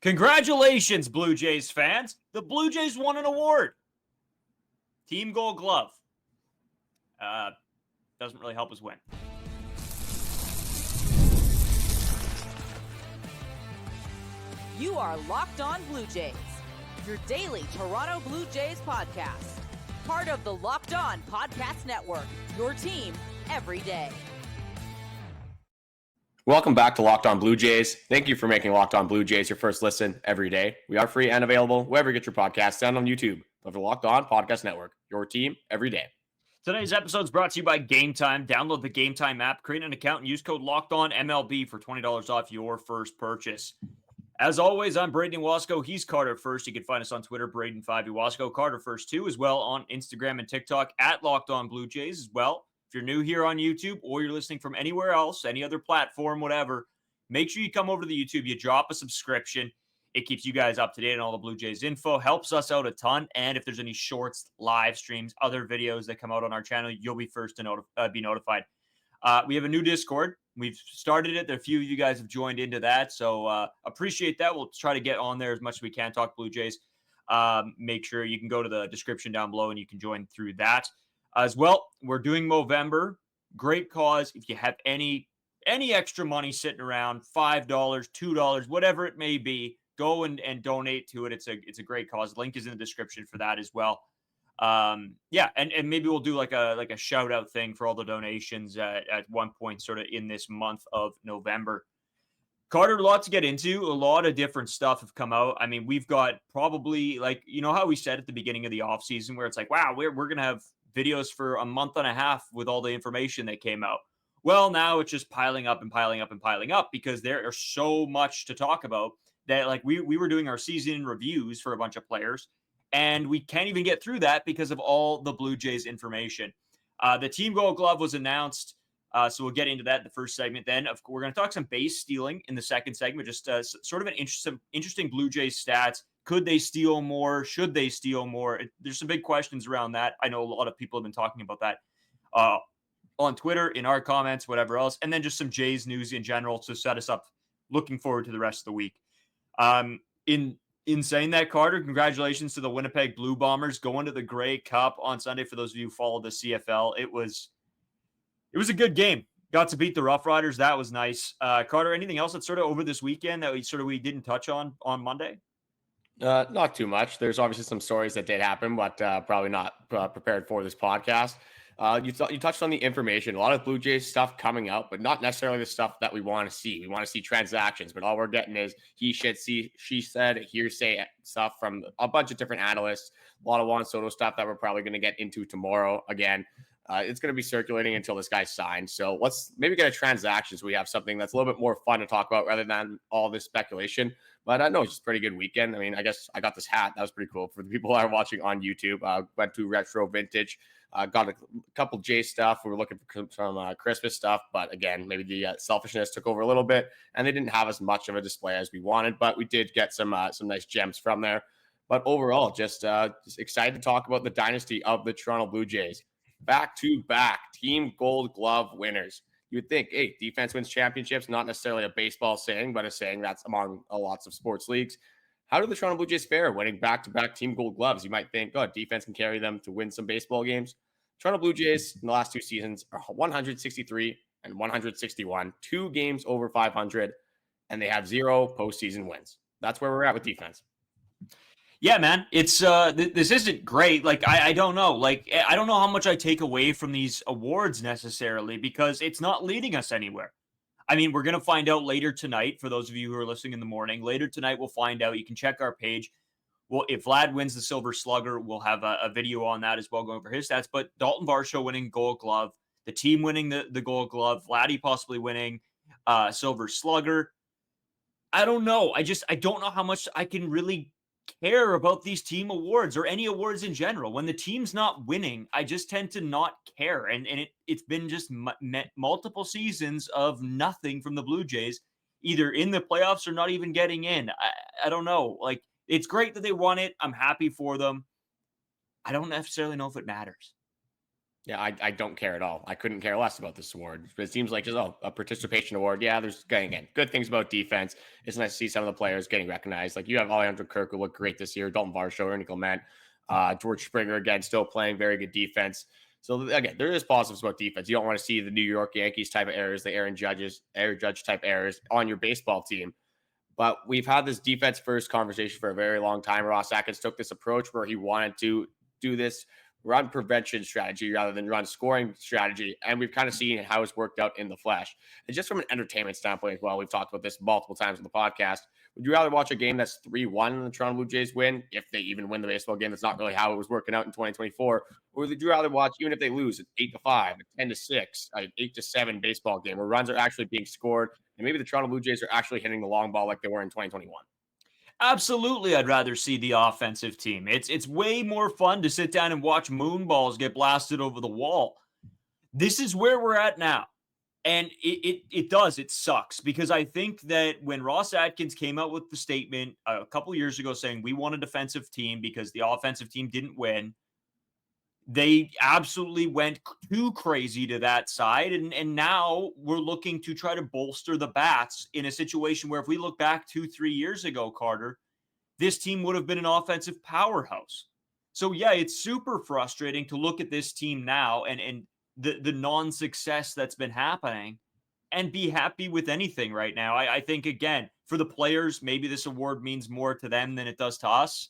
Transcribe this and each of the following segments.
Congratulations, Blue Jays fans. The Blue Jays won an award. Team Gold Glove. Doesn't really help us win. You are Locked On Blue Jays, your daily Toronto Blue Jays podcast. Part of the Locked On Podcast Network, your team every day. Welcome back to Locked On Blue Jays. Thank you for making Locked On Blue Jays your first listen every day. We are free and available wherever you get your podcasts and on YouTube. Of the Locked On Podcast Network, your team every day. Today's episode is brought to you by Game Time. Download the Game Time app, create an account, and use code LOCKEDONMLB for $20 off your first purchase. As always, I'm Braden Wasco. He's Carter First. You can find us on Twitter, Braden5Wasco. Carter First, too, as well on Instagram and TikTok at Locked On Blue Jays as well. If you're new here on YouTube or you're listening from anywhere else, any other platform, whatever, make sure you come over to the YouTube. You drop a subscription. It keeps you guys up to date on all the Blue Jays info, helps us out a ton. And if there's any shorts, live streams, other videos that come out on our channel, you'll be first to be notified. We have a new Discord. We've started it. A few of you guys have joined into that. So appreciate that. We'll try to get on there as much as we can, talk Blue Jays. Make sure you can go to the description down below and you can join through that. As well, we're doing Movember. Great cause. If you have any extra money sitting around, $5, $2, whatever it may be, go and donate to it. It's a great cause. Link is in the description for that as well. And maybe we'll do like a shout out thing for all the donations at one point sort of in this month of November. Carter, a lot to get into. A lot of different stuff have come out. I mean, we've got probably how we said at the beginning of the offseason where it's like, wow, we're going to have videos for a month and a half with all the information that came out. Well, now it's just piling up and piling up and piling up because there are so much to talk about that we were doing our season reviews for a bunch of players and we can't even get through that because of all the Blue Jays information. The Team Gold Glove was announced. So we'll get into that in the first segment. Then we're going to talk some base stealing in the second segment, just sort of an interesting Blue Jays stats. Could they steal more? Should they steal more? There's some big questions around that. I know a lot of people have been talking about that on Twitter, in our comments, whatever else. And then just some Jays news in general to set us up looking forward to the rest of the week. In saying that, Carter, congratulations to the Winnipeg Blue Bombers going to the Grey Cup on Sunday. For those of you who follow the CFL, it was a good game. Got to beat the Rough Riders. That was nice. Carter, anything else that's sort of over this weekend that we didn't touch on Monday? Not too much. There's obviously some stories that did happen, but probably not prepared for this podcast. You touched on the information. A lot of Blue Jays stuff coming out, but not necessarily the stuff that we want to see. We want to see transactions, but all we're getting is he said, she said, hearsay stuff from a bunch of different analysts. A lot of Juan Soto stuff that we're probably going to get into tomorrow again. It's going to be circulating until this guy's signed. So let's maybe get a transaction so we have something that's a little bit more fun to talk about rather than all this speculation. But I know it's just a pretty good weekend. I mean, I guess I got this hat. That was pretty cool. For the people that are watching on YouTube, went to Retro Vintage, got a couple J stuff. We were looking for some Christmas stuff. But again, maybe the selfishness took over a little bit. And they didn't have as much of a display as we wanted. But we did get some nice gems from there. But overall, just excited to talk about the dynasty of the Toronto Blue Jays. Back-to-back Team Gold Glove winners. You'd think, hey, defense wins championships, not necessarily a baseball saying, but a saying that's among lots of sports leagues. How do the Toronto Blue Jays fare winning back-to-back Team Gold Gloves? You might think, defense can carry them to win some baseball games. Toronto Blue Jays in the last two seasons are 163 and 161, 2 games over 500, and they have 0 postseason wins. That's where we're at with defense. Yeah, man, it's this isn't great. I don't know. I don't know how much I take away from these awards necessarily because it's not leading us anywhere. I mean, we're going to find out later tonight. For those of you who are listening in the morning, later tonight, we'll find out. You can check our page. Well, if Vlad wins the Silver Slugger, we'll have a video on that as well going over his stats. But Dalton Varsho winning Gold Glove, the team winning the Gold Glove, Vladdy possibly winning Silver Slugger. I don't know. I don't know how much I can really care about these team awards or any awards in general. When the team's not winning, I just tend to not care. And it's been just multiple seasons of nothing from the Blue Jays, either in the playoffs or not even getting in. I don't know. It's great that they won it. I'm happy for them. I don't necessarily know if it matters. Yeah, I don't care at all. I couldn't care less about this award. It seems like just a participation award. Yeah, there's again good things about defense. It's nice to see some of the players getting recognized. Like you have Alejandro Kirk who looked great this year, Dalton Varsho, Ernie Clement, George Springer again still playing very good defense. So again, there is positives about defense. You don't want to see the New York Yankees type of errors, the Aaron Judge type errors on your baseball team. But we've had this defense first conversation for a very long time. Ross Atkins took this approach where he wanted to do this run prevention strategy rather than run scoring strategy. And we've kind of seen how it's worked out in the flesh. And just from an entertainment standpoint as well, we've talked about this multiple times on the podcast. Would you rather watch a game that's 3-1 and the Toronto Blue Jays win, if they even win the baseball game? That's not really how it was working out in 2024. Or would you rather watch, even if they lose, an 8-5, a 10-6, an 8-7 baseball game where runs are actually being scored and maybe the Toronto Blue Jays are actually hitting the long ball like they were in 2021? Absolutely, I'd rather see the offensive team. It's way more fun to sit down and watch moonballs get blasted over the wall. This is where we're at now. And it sucks because I think that when Ross Atkins came out with the statement a couple years ago saying we want a defensive team because the offensive team didn't win, they absolutely went too crazy to that side. And now we're looking to try to bolster the bats in a situation where if we look back 2-3 years ago, Carter, this team would have been an offensive powerhouse. So yeah, it's super frustrating to look at this team now and the non-success that's been happening and be happy with anything right now. I think, again, for the players, maybe this award means more to them than it does to us.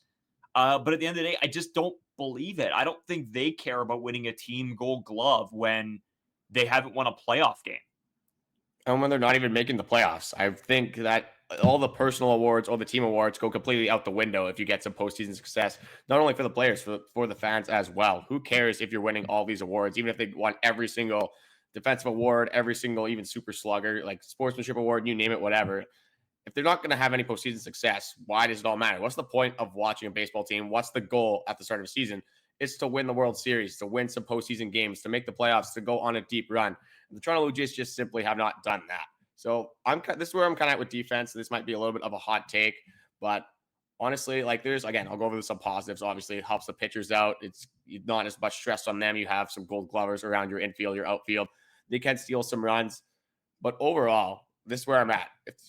But at the end of the day, I just don't believe it. I don't think they care about winning a team gold glove when they haven't won a playoff game. And when they're not even making the playoffs, I think that all the personal awards or the team awards go completely out the window if you get some postseason success, not only for the players, for the fans as well. Who cares if you're winning all these awards, even if they won every single defensive award, every single even super slugger, like sportsmanship award, you name it, whatever. If they're not going to have any postseason success, why does it all matter? What's the point of watching a baseball team? What's the goal at the start of a season? It's to win the World Series, to win some postseason games, to make the playoffs, to go on a deep run. The Toronto Blue Jays just simply have not done that. So this is where I'm kind of at with defense. This might be a little bit of a hot take, but honestly, like I'll go over some positives. Obviously, it helps the pitchers out. It's not as much stress on them. You have some gold glovers around your infield, your outfield. They can steal some runs, but overall, this is where I'm at.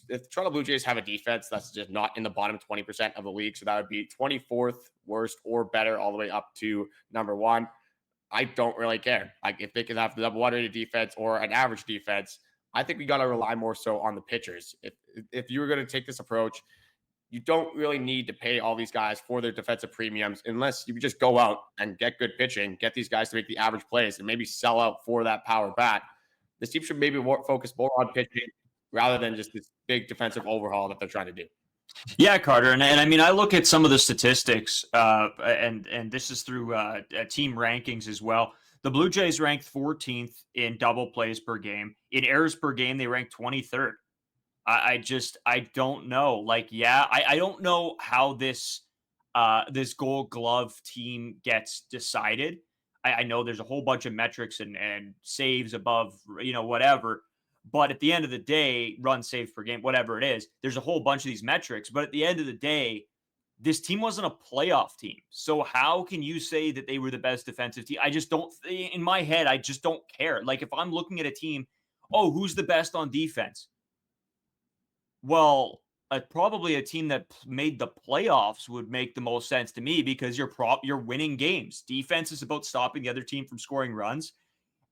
If Toronto Blue Jays have a defense that's just not in the bottom 20% of the league, so that would be 24th worst or better all the way up to number one, I don't really care. Like if they can have the number one rated defense or an average defense, I think we got to rely more so on the pitchers. If you were going to take this approach, you don't really need to pay all these guys for their defensive premiums unless you just go out and get good pitching, get these guys to make the average plays and maybe sell out for that power bat. This team should maybe focus more on pitching rather than just this big defensive overhaul that they're trying to do. Yeah, Carter. And I mean, I look at some of the statistics, and this is through team rankings as well. The Blue Jays ranked 14th in double plays per game. In errors per game, they ranked 23rd. I don't know. Like, yeah, I don't know how this Gold Glove team gets decided. I know there's a whole bunch of metrics and saves above, whatever. But at the end of the day, run saves per game, whatever it is, there's a whole bunch of these metrics. But at the end of the day, this team wasn't a playoff team. So how can you say that they were the best defensive team? I just don't, in my head, I just don't care. Like if I'm looking at a team, who's the best on defense? Well, probably a team that made the playoffs would make the most sense to me because you're winning games. Defense is about stopping the other team from scoring runs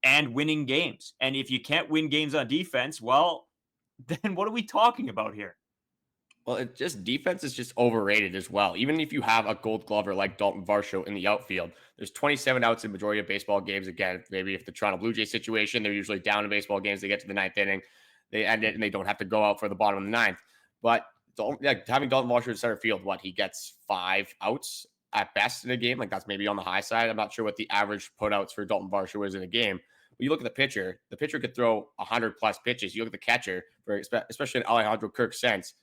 and winning games. And if you can't win games on defense, well, then what are we talking about here? Well, defense is just overrated as well. Even if you have a gold glover like Dalton Varsho in the outfield, there's 27 outs in majority of baseball games. Again, maybe if the Toronto Blue Jays situation, they're usually down in baseball games. They get to the ninth inning, they end it, and they don't have to go out for the bottom of the ninth. But having Dalton Varsho in center field, he gets 5 outs at best in a game. Like that's maybe on the high side. I'm not sure what the average putouts for Dalton Varsho is in a game. But you look at the pitcher could throw 100 plus pitches. You look at the catcher, especially in Alejandro Kirk's sense,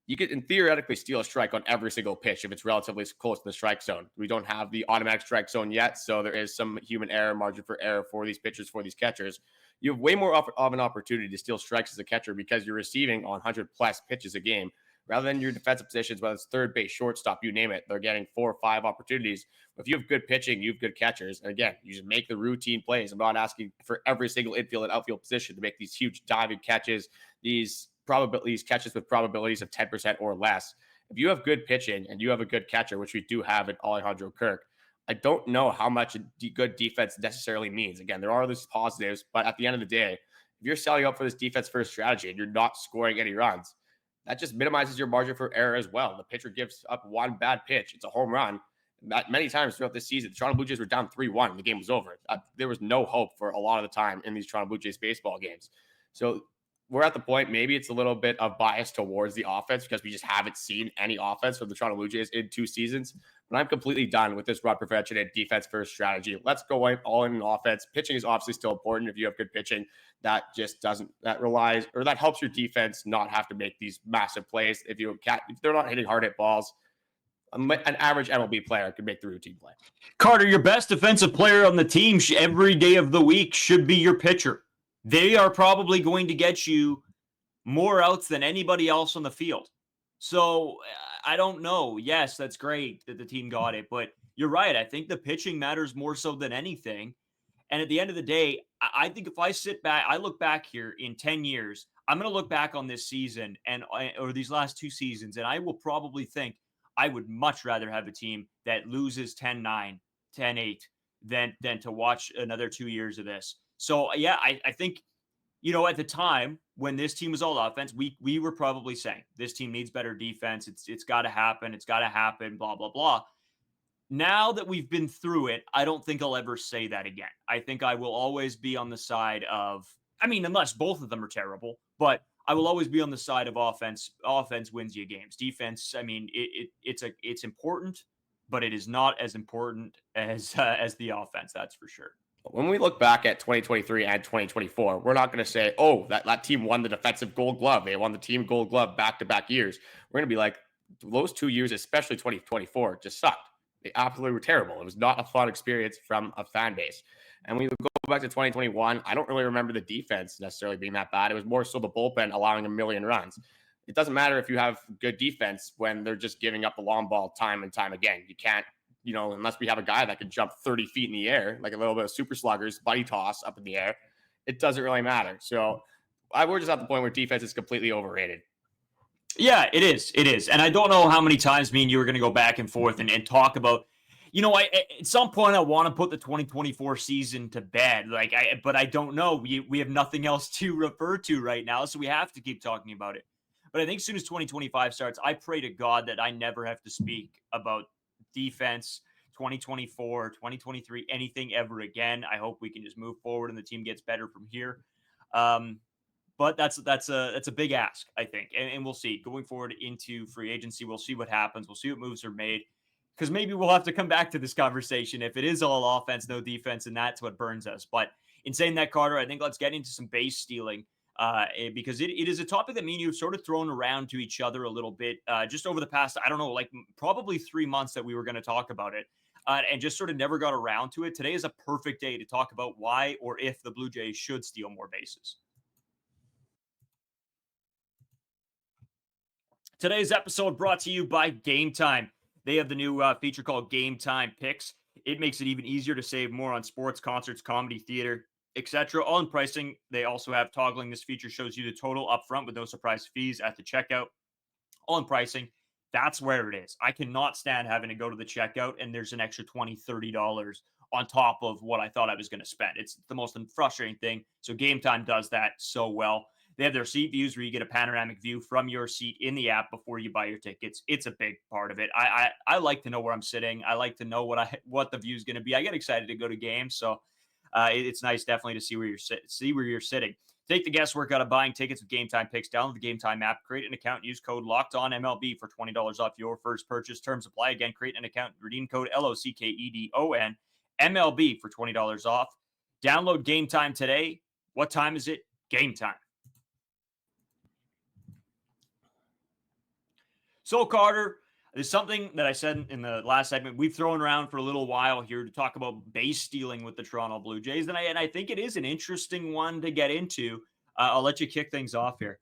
you could theoretically steal a strike on every single pitch if it's relatively close to the strike zone. We don't have the automatic strike zone yet, so there is some human error, margin for error for these pitchers, for these catchers. You have way more of an opportunity to steal strikes as a catcher because you're receiving on 100 plus pitches a game rather than your defensive positions, whether it's third base, shortstop, you name it. They're getting 4 or 5 opportunities. If you have good pitching, you have good catchers. And again, you just make the routine plays. I'm not asking for every single infield and outfield position to make these huge diving catches, these catches with probabilities of 10% or less. If you have good pitching and you have a good catcher, which we do have in Alejandro Kirk, I don't know how much good defense necessarily means. Again, there are these positives, but at the end of the day, if you're selling up for this defense first strategy and you're not scoring any runs, that just minimizes your margin for error as well. The pitcher gives up one bad pitch, it's a home run. That many times throughout this season, the Toronto Blue Jays were down 3-1 and the game was over. There was no hope for a lot of the time in these Toronto Blue Jays baseball games. So we're at the point, maybe it's a little bit of bias towards the offense because we just haven't seen any offense from the Toronto Blue Jays in 2 seasons. But I'm completely done with this run prevention and defense first strategy. Let's go all in offense. Pitching is obviously still important. If you have good pitching, that helps your defense not have to make these massive plays. If they're not hitting hard hit balls, an average MLB player could make the routine play. Carter, your best defensive player on the team every day of the week should be your pitcher. They are probably going to get you more outs than anybody else on the field. So I don't know. Yes, that's great that the team got it, but you're right. I think the pitching matters more so than anything. And at the end of the day, I think if I look back here in 10 years, I'm going to look back on this season or these last 2 seasons, and I will probably think I would much rather have a team that loses 10-9, 10-8 than to watch another 2 years of this. So, yeah, I think, at the time when this team was all offense, we were probably saying this team needs better defense. It's got to happen. It's got to happen, blah, blah, blah. Now that we've been through it, I don't think I'll ever say that again. I think I will always be on the side of, unless both of them are terrible, but I will always be on the side of offense. Offense wins you games. Defense, it's important, but it is not as important as the offense. That's for sure. When we look back at 2023 and 2024, we're not going to say, oh, that team won the defensive gold glove. They won the team gold glove back-to-back years. We're going to be like, those 2 years, especially 2024, just sucked. They absolutely were terrible. It was not a fun experience from a fan base. And when we go back to 2021, I don't really remember the defense necessarily being that bad. It was more so the bullpen allowing a million runs. It doesn't matter if you have good defense when they're just giving up the long ball time and time again. You can't, unless we have a guy that can jump 30 feet in the air, like a little bit of super sluggers, buddy toss up in the air, it doesn't really matter. So we're just at the point where defense is completely overrated. Yeah, it is. It is. And I don't know how many times me and you are going to go back and forth and talk about, at some point I want to put the 2024 season to bed. But I don't know. We have nothing else to refer to right now, so we have to keep talking about it. But I think as soon as 2025 starts, I pray to God that I never have to speak about defense, 2024, 2023, anything ever again. I hope we can just move forward and the team gets better from here. But that's a big ask, I think. And we'll see. Going forward into free agency, we'll see what happens. We'll see what moves are made. Because maybe we'll have to come back to this conversation if it is all offense, no defense, and that's what burns us. But in saying that, Carter, I think let's get into some base stealing because it is a topic that me and you have sort of thrown around to each other a little bit just over the past, probably 3 months that we were going to talk about it and just sort of never got around to it. Today is a perfect day to talk about why or if the Blue Jays should steal more bases. Today's episode brought to you by Game Time. They have the new feature called Game Time Picks. It makes it even easier to save more on sports, concerts, comedy, theater, etc. All in pricing. They also have toggling. This feature shows you the total upfront with no surprise fees at the checkout. All in pricing. That's where it is. I cannot stand having to go to the checkout and there's an extra $20, $30 on top of what I thought I was going to spend. It's the most frustrating thing. So Game Time does that so well. They have their seat views where you get a panoramic view from your seat in the app before you buy your tickets. It's a big part of it. I like to know where I'm sitting. I like to know what the view is going to be. I get excited to go to games, so it's nice definitely to see where you're sitting. Take the guesswork out of buying tickets with Game Time Picks. Download the Game Time app, create an account, use code LOCKEDONMLB for $20 off your first purchase. Terms apply. Again, create an account, redeem code LOCKEDON MLB for $20 off. Download Game Time today. What time is it? Game time. So, Carter, there's something that I said in the last segment we've thrown around for a little while here to talk about base stealing with the Toronto Blue Jays, and I think it is an interesting one to get into. I'll let you kick things off here.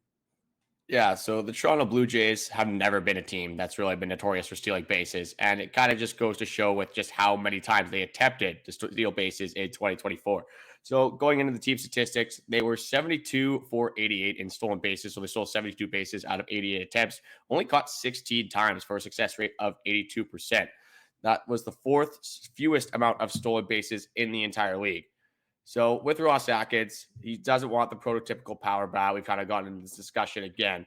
Yeah, so the Toronto Blue Jays have never been a team that's really been notorious for stealing bases. And it kind of just goes to show with just how many times they attempted to steal bases in 2024. So going into the team statistics, they were 72 for 88 in stolen bases. So they stole 72 bases out of 88 attempts, only caught 16 times for a success rate of 82%. That was the fourth fewest amount of stolen bases in the entire league. So with Ross Atkins, he doesn't want the prototypical power bat. We've kind of gotten into this discussion again.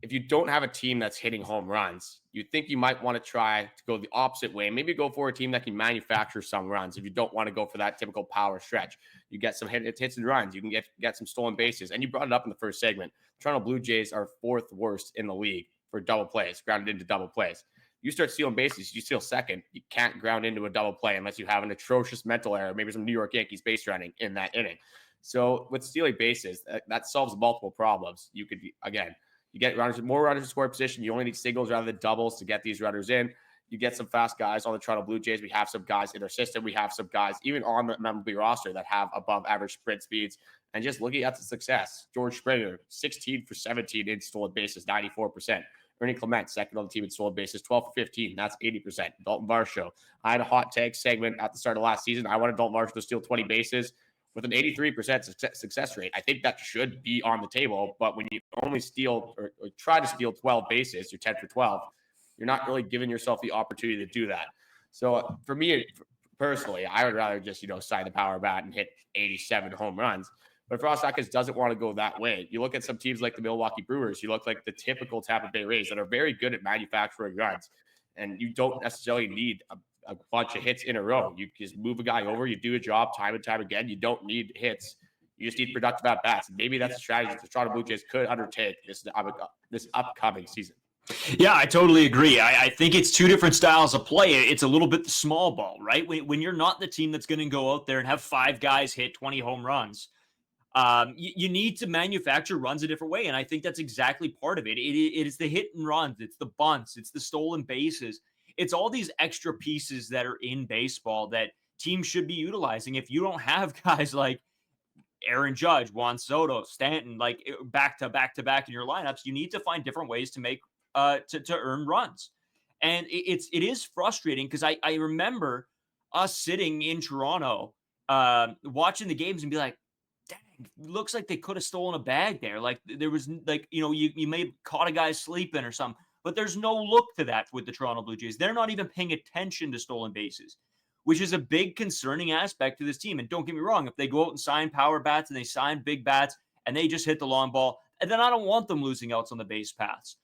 If you don't have a team that's hitting home runs, you think you might want to try to go the opposite way. Maybe go for a team that can manufacture some runs. If you don't want to go for that typical power stretch, you get some hits and runs. You can get some stolen bases. And you brought it up in the first segment. Toronto Blue Jays are fourth worst in the league for double plays, grounded into double plays. You start stealing bases, you steal second. You can't ground into a double play unless you have an atrocious mental error, maybe some New York Yankees base running in that inning. So with stealing bases, that solves multiple problems. You could, again, you get runners, more runners in scoring position. You only need singles rather than doubles to get these runners in. You get some fast guys on the Toronto Blue Jays. We have some guys in our system. We have some guys even on the MLB roster that have above average sprint speeds. And just looking at the success, George Springer, 16 for 17 in stolen bases, 94%. Ernie Clement, second on the team in stolen bases, 12 for 15. That's 80%. Dalton Varsho. I had a hot take segment at the start of last season. I wanted Dalton Varsho to steal 20 bases with an 83% success rate. I think that should be on the table. But when you only steal or try to steal 12 bases, you're 10 for 12. You're not really giving yourself the opportunity to do that. So for me personally, I would rather just, sign the power bat and hit 87 home runs. But if Ross Atkins doesn't want to go that way, you look at some teams like the Milwaukee Brewers, you look like the typical Tampa Bay Rays that are very good at manufacturing runs. And you don't necessarily need a bunch of hits in a row. You just move a guy over, you do a job time and time again. You don't need hits. You just need productive at-bats. And maybe that's a strategy that the Toronto Blue Jays could undertake this upcoming season. Yeah, I totally agree. I think it's two different styles of play. It's a little bit the small ball, right? When you're not the team that's going to go out there and have 5 guys hit 20 home runs, you need to manufacture runs a different way. And I think that's exactly part of it. It is the hit and runs. It's the bunts. It's the stolen bases. It's all these extra pieces that are in baseball that teams should be utilizing. If you don't have guys like Aaron Judge, Juan Soto, Stanton, like back to back in your lineups, you need to find different ways to make to earn runs. And it is frustrating because I remember us sitting in Toronto watching the games and be like, dang, looks like they could have stolen a bag there. Like there was you may have caught a guy sleeping or something, but there's no look to that with the Toronto Blue Jays. They're not even paying attention to stolen bases, which is a big concerning aspect to this team. And don't get me wrong, if they go out and sign power bats and they sign big bats and they just hit the long ball, and then I don't want them losing outs on the base paths.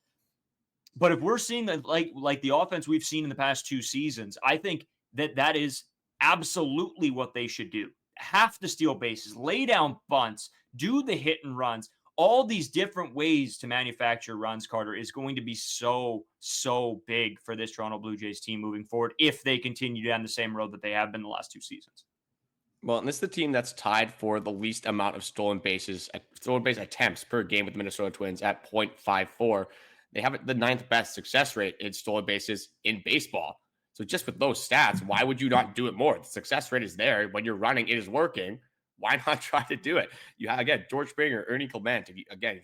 But if we're seeing that like the offense we've seen in the past 2 seasons, I think that is absolutely what they should do. Have to steal bases, lay down bunts, do the hit and runs. All these different ways to manufacture runs, Carter, is going to be so big for this Toronto Blue Jays team moving forward if they continue down the same road that they have been the last 2 seasons. Well, and this is the team that's tied for the least amount of stolen base attempts per game with the Minnesota Twins at 0.54. They have the 9th best success rate in stolen bases in baseball. So just with those stats, why would you not do it more? The success rate is there. When you're running, it is working. Why not try to do it? You have, again, George Springer, Ernie Clement. If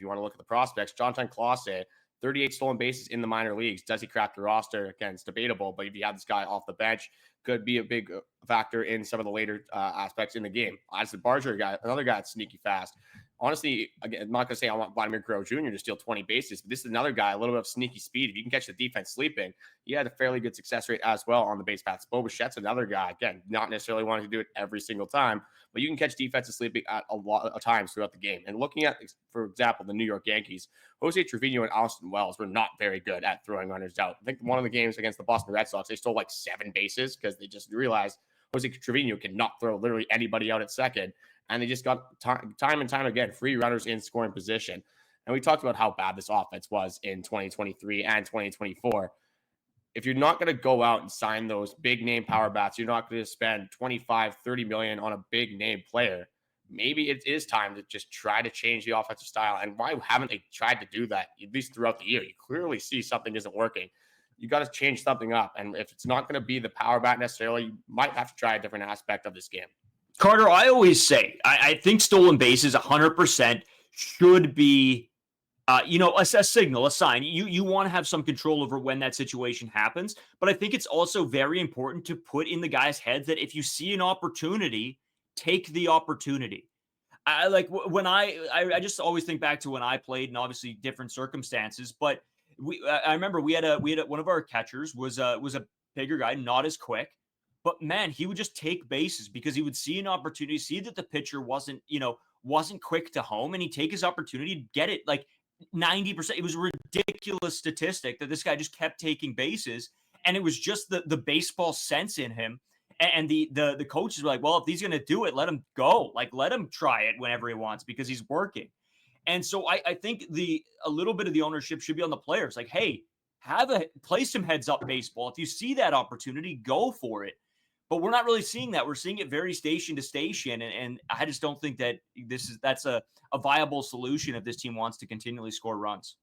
you want to look at the prospects, Jonathan Clase, 38 stolen bases in the minor leagues. Does he crack the roster? Again, it's debatable, but if you have this guy off the bench, could be a big factor in some of the later aspects in the game. Honestly, Barger guy, another guy that's sneaky fast. Honestly, again, I'm not going to say I want Vladimir Guerrero Jr. to steal 20 bases, but this is another guy, a little bit of sneaky speed. If you can catch the defense sleeping, he had a fairly good success rate as well on the base paths. Bo Bichette's another guy, again, not necessarily wanting to do it every single time, but you can catch defenses sleeping at a lot of times throughout the game. And looking at, for example, the New York Yankees, Jose Trevino and Austin Wells were not very good at throwing runners out. I think one of the games against the Boston Red Sox, they stole like 7 bases because they just realized Jose Trevino cannot throw literally anybody out at second. And they just got time and time again, free runners in scoring position. And we talked about how bad this offense was in 2023 and 2024. If you're not going to go out and sign those big name power bats, you're not going to spend 25, 30 million on a big name player. Maybe it is time to just try to change the offensive style. And why haven't they tried to do that, at least throughout the year? You clearly see something isn't working. You got to change something up. And if it's not going to be the power bat necessarily, you might have to try a different aspect of this game. Carter, I always say, I think stolen bases 100% should be A signal, a sign. You want to have some control over when that situation happens. But I think it's also very important to put in the guys' heads that if you see an opportunity, take the opportunity. I like when I just always think back to when I played, and obviously different circumstances. But I remember we had one of our catchers was a bigger guy, not as quick, but man, he would just take bases because he would see an opportunity, see that the pitcher wasn't quick to home, and he'd take his opportunity to get it like 90%. It was a ridiculous statistic that this guy just kept taking bases, and it was just the baseball sense in him. And the coaches were like, well, if he's going to do it, let him go. Like, let him try it whenever he wants because he's working. And so I think a little bit of the ownership should be on the players. Like, hey, play some heads up baseball. If you see that opportunity, go for it. But we're not really seeing that. We're seeing it very station to station. And I just don't think that that's a viable solution if this team wants to continually score runs.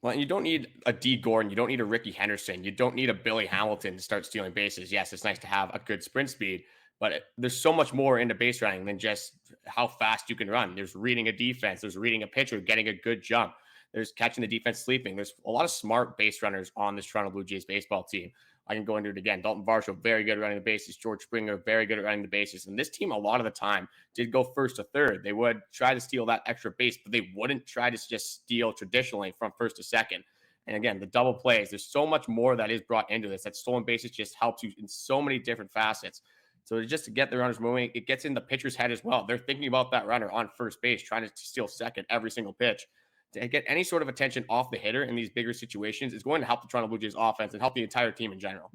Well, you don't need a D. Gordon. You don't need a Ricky Henderson. You don't need a Billy Hamilton to start stealing bases. Yes, it's nice to have a good sprint speed, but there's so much more into base running than just how fast you can run. There's reading a defense. There's reading a pitcher, getting a good jump. There's catching the defense sleeping. There's a lot of smart base runners on this Toronto Blue Jays baseball team. I can go into it again. Dalton Varsho, very good at running the bases. George Springer, very good at running the bases. And this team, a lot of the time, did go first to third. They would try to steal that extra base, but they wouldn't try to just steal traditionally from first to second. And again, the double plays, there's so much more that is brought into this. That stolen bases just helps you in so many different facets. So just to get the runners moving, it gets in the pitcher's head as well. They're thinking about that runner on first base, trying to steal second every single pitch. To get any sort of attention off the hitter in these bigger situations is going to help the Toronto Blue Jays offense and help the entire team in general.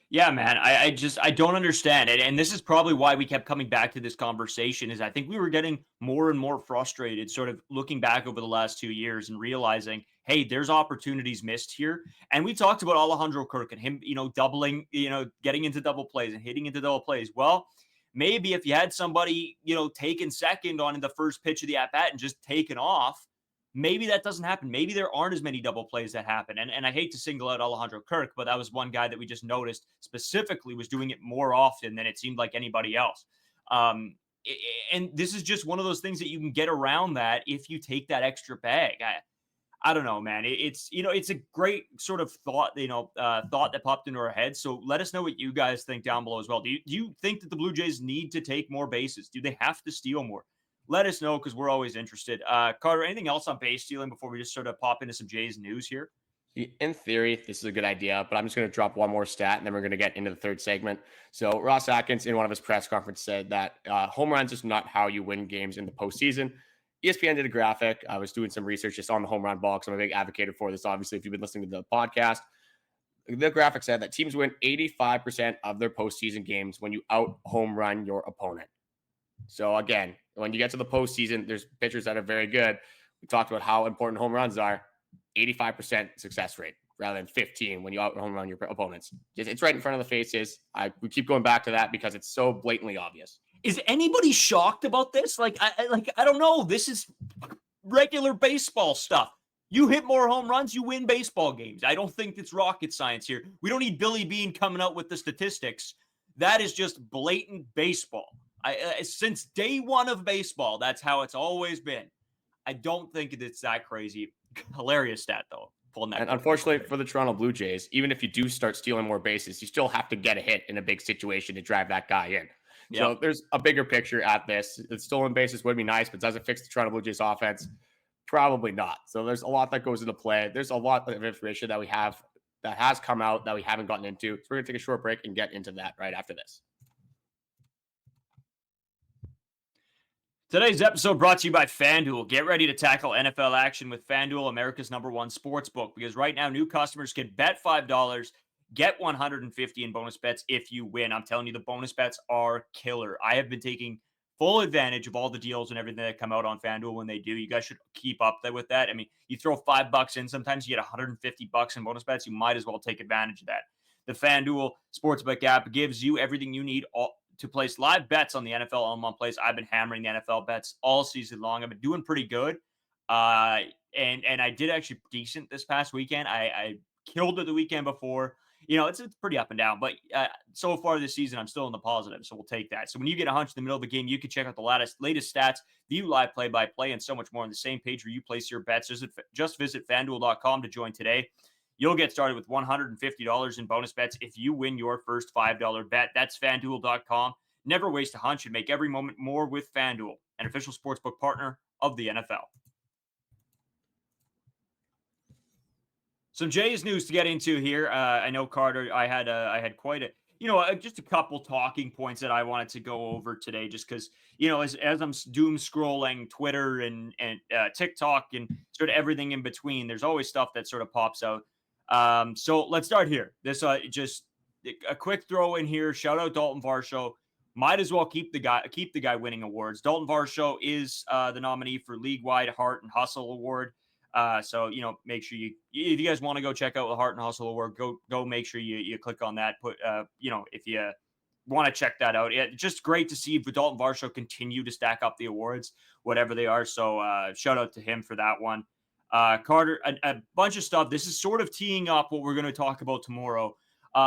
Yeah, man, I don't understand it. And this is probably why we kept coming back to this conversation is I think we were getting more and more frustrated sort of looking back over the last 2 years and realizing, hey, there's opportunities missed here. And we talked about Alejandro Kirk and him, doubling, getting into double plays and hitting into double plays. Well, maybe if you had somebody, taken second on the first pitch of the at-bat and just taken off, maybe that doesn't happen. Maybe there aren't as many double plays that happen. And I hate to single out Alejandro Kirk, but that was one guy that we just noticed specifically was doing it more often than it seemed like anybody else. And this is just one of those things that you can get around that if you take that extra bag. I don't know, man. It's a great sort of thought, thought that popped into our heads. So let us know what you guys think down below as well. Do you think that the Blue Jays need to take more bases? Do they have to steal more? Let us know because we're always interested. Carter, anything else on base stealing before we just sort of pop into some Jays news here? In theory, this is a good idea, but I'm just going to drop one more stat and then we're going to get into the third segment. So Ross Atkins in one of his press conferences said that home runs is not how you win games in the postseason. ESPN did a graphic. I was doing some research just on the home run ball because I'm a big advocate for this. Obviously, if you've been listening to the podcast, the graphic said that teams win 85% of their postseason games when you out home run your opponent. So again, when you get to the postseason, there's pitchers that are very good. We talked about how important home runs are. 85% success rate rather than 15 when you out home run your opponents. It's right in front of the faces. We keep going back to that because it's so blatantly obvious. Is anybody shocked about this? I don't know. This is regular baseball stuff. You hit more home runs, you win baseball games. I don't think it's rocket science here. We don't need Billy Beane coming out with the statistics. That is just blatant baseball. Since day one of baseball, that's how it's always been. I don't think it's that crazy. Hilarious stat, though. And unfortunately for the Toronto Blue Jays, even if you do start stealing more bases, you still have to get a hit in a big situation to drive that guy in. Yep. So there's a bigger picture at this. The stolen bases would be nice, but does it fix the Toronto Blue Jays offense? Probably not. So there's a lot that goes into play. There's a lot of information that we have that has come out that we haven't gotten into. So we're going to take a short break and get into that right after this. Today's episode brought to you by FanDuel. Get ready to tackle NFL action with FanDuel, America's #1 sports book, because right now new customers can bet $5, get $150 in bonus bets if you win. I'm telling you, the bonus bets are killer. I have been taking full advantage of all the deals and everything that come out on FanDuel when they do. You guys should keep up with that. I mean, you throw $5 in, sometimes you get $150 in bonus bets. You might as well take advantage of that. The FanDuel Sportsbook app gives you everything you need to place live bets on the NFL all in one place. I've been hammering the NFL bets all season long. I've been doing pretty good. And I did actually decent this past weekend. I killed it the weekend before. It's pretty up and down, but so far this season, I'm still in the positive, so we'll take that. So when you get a hunch in the middle of the game, you can check out the latest stats, view live play-by-play, and so much more on the same page where you place your bets. Just visit FanDuel.com to join today. You'll get started with $150 in bonus bets if you win your first $5 bet. That's FanDuel.com. Never waste a hunch and make every moment more with FanDuel, an official sportsbook partner of the NFL. Some Jays news to get into here. I know, Carter, I had quite a, just a couple talking points that I wanted to go over today, just because, as I'm doom scrolling Twitter and TikTok and sort of everything in between, there's always stuff that sort of pops out. So let's start here. This just a quick throw in here. Shout out Dalton Varsho. Might as well keep the guy winning awards. Dalton Varsho is the nominee for League-Wide Heart and Hustle Award. So make sure if you guys want to go check out the Heart and Hustle Award, go make sure you click on that. If you want to check that out, just great to see Dalton Varsho continue to stack up the awards, whatever they are. So shout out to him for that one. Carter, a bunch of stuff. This is sort of teeing up what we're going to talk about tomorrow.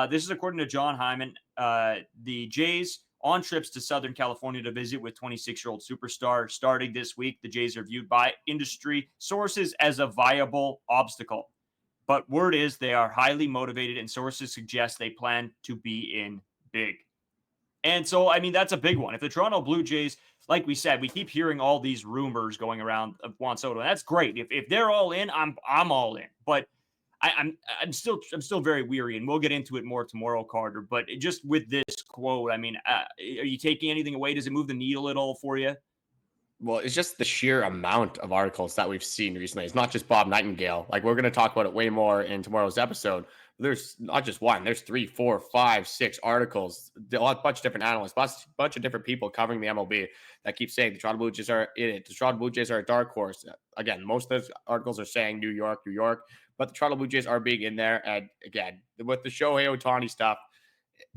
This is according to John Hyman. The Jays on trips to Southern California to visit with 26-year-old superstar starting this week. The Jays are viewed by industry sources as a viable obstacle. But word is they are highly motivated, and sources suggest they plan to be in big. And so, that's a big one. If the Toronto Blue Jays, like we said, we keep hearing all these rumors going around of Juan Soto, and that's great. If they're all in, I'm all in. But I'm still very weary, and we'll get into it more tomorrow, Carter. But just with this quote, are you taking anything away? Does it move the needle at all for you? Well, it's just the sheer amount of articles that we've seen recently. It's not just Bob Nightingale. Like, we're going to talk about it way more in tomorrow's episode. There's not just one. There's 3, 4, 5, 6 articles. A bunch of different analysts, a bunch of different people covering the MLB that keep saying the Toronto Blue Jays are in it. The Toronto Blue Jays are a dark horse. Again, most of those articles are saying New York, but the Toronto Blue Jays are being in there. And again, with the Shohei Ohtani stuff,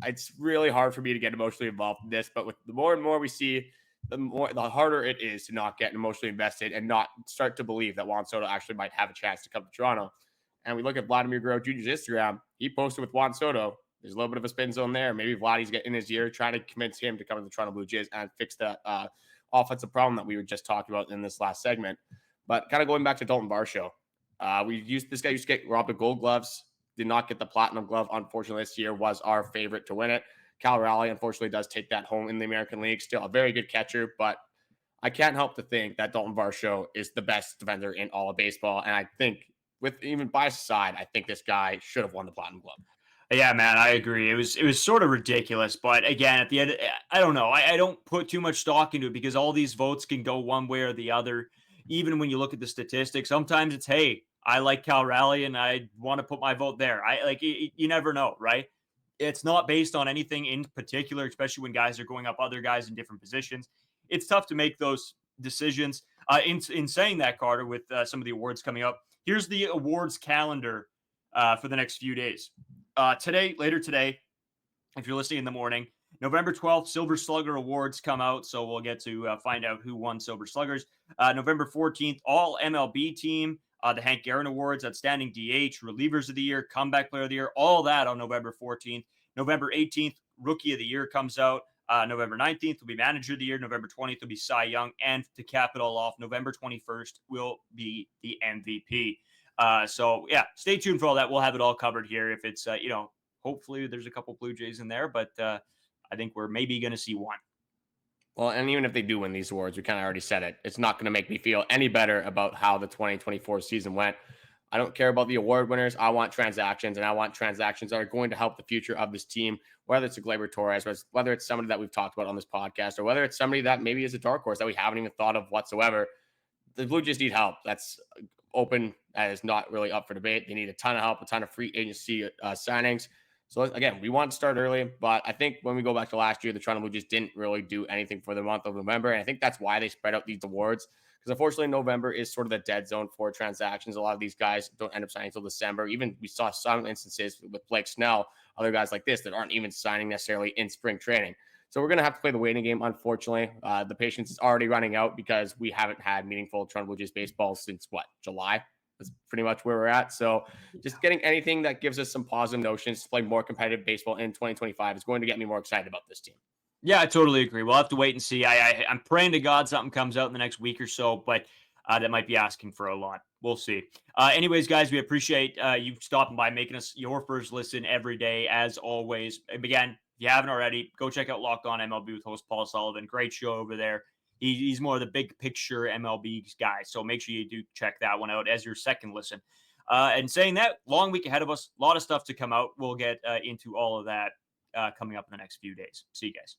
it's really hard for me to get emotionally involved in this. But with the more and more we see, the harder it is to not get emotionally invested and not start to believe that Juan Soto actually might have a chance to come to Toronto. And we look at Vladimir Guerrero Jr.'s Instagram. He posted with Juan Soto. There's a little bit of a spin zone there. Maybe Vladdy's getting in his ear, trying to convince him to come to the Toronto Blue Jays and fix the offensive problem that we were just talking about in this last segment. But kind of going back to Dalton Varsho, this guy used to get robbed of gold gloves, did not get the platinum glove. Unfortunately, this year was our favorite to win it. Cal Raleigh, unfortunately, does take that home in the American League. Still a very good catcher, but I can't help to think that Dalton Varsho is the best defender in all of baseball. And I think, with even bias aside, I think this guy should have won the platinum glove. Yeah, man, I agree. It was sort of ridiculous, but again, at the end, I don't know. I don't put too much stock into it because all these votes can go one way or the other. Even when you look at the statistics, sometimes it's, hey, I like Cal Raleigh and I want to put my vote there. You never know, right? It's not based on anything in particular, especially when guys are going up other guys in different positions. It's tough to make those decisions. In saying that, Carter, with some of the awards coming up, here's the awards calendar for the next few days. Later today, if you're listening in the morning, November 12th, Silver Slugger Awards come out, so we'll get to find out who won Silver Sluggers. November 14th, All MLB Team, the Hank Aaron Awards, Outstanding DH, Relievers of the Year, Comeback Player of the Year, all that on November 14th. November 18th, Rookie of the Year comes out. November 19th will be Manager of the Year. November 20th will be Cy Young. And to cap it all off, November 21st will be the MVP. So, yeah, stay tuned for all that. We'll have it all covered here. If it's, hopefully there's a couple Blue Jays in there, but I think we're maybe going to see one. Well, and even if they do win these awards, we kind of already said it. It's not going to make me feel any better about how the 2024 season went. I don't care about the award winners. I want transactions, and I want transactions that are going to help the future of this team, whether it's a Gleyber Torres, whether it's somebody that we've talked about on this podcast, or whether it's somebody that maybe is a dark horse that we haven't even thought of whatsoever. The Blue Jays need help. That's open. That is not really up for debate. They need a ton of help, a ton of free agency signings. So, again, we want to start early, but I think when we go back to last year, the Toronto Blue Jays didn't really do anything for the month of November, and I think that's why they spread out these awards, because unfortunately November is sort of the dead zone for transactions. A lot of these guys don't end up signing until December. Even we saw some instances with Blake Snell, other guys like this that aren't even signing necessarily in spring training. So we're going to have to play the waiting game, unfortunately. The patience is already running out because we haven't had meaningful Toronto Blue Jays baseball since, July? That's pretty much where we're at. So just getting anything that gives us some positive notions to play more competitive baseball in 2025 is going to get me more excited about this team. Yeah, I totally agree. We'll have to wait and see. I'm praying to God something comes out in the next week or so, but that might be asking for a lot. We'll see. Anyways, guys, we appreciate you stopping by, making us your first listen every day, as always. And again, if you haven't already, go check out Locked On MLB with host Paul Sullivan. Great show over there. He's more of the big picture MLB guy, so make sure you do check that one out as your second listen. And saying that, long week ahead of us, a lot of stuff to come out. We'll get into all of that coming up in the next few days. See you guys.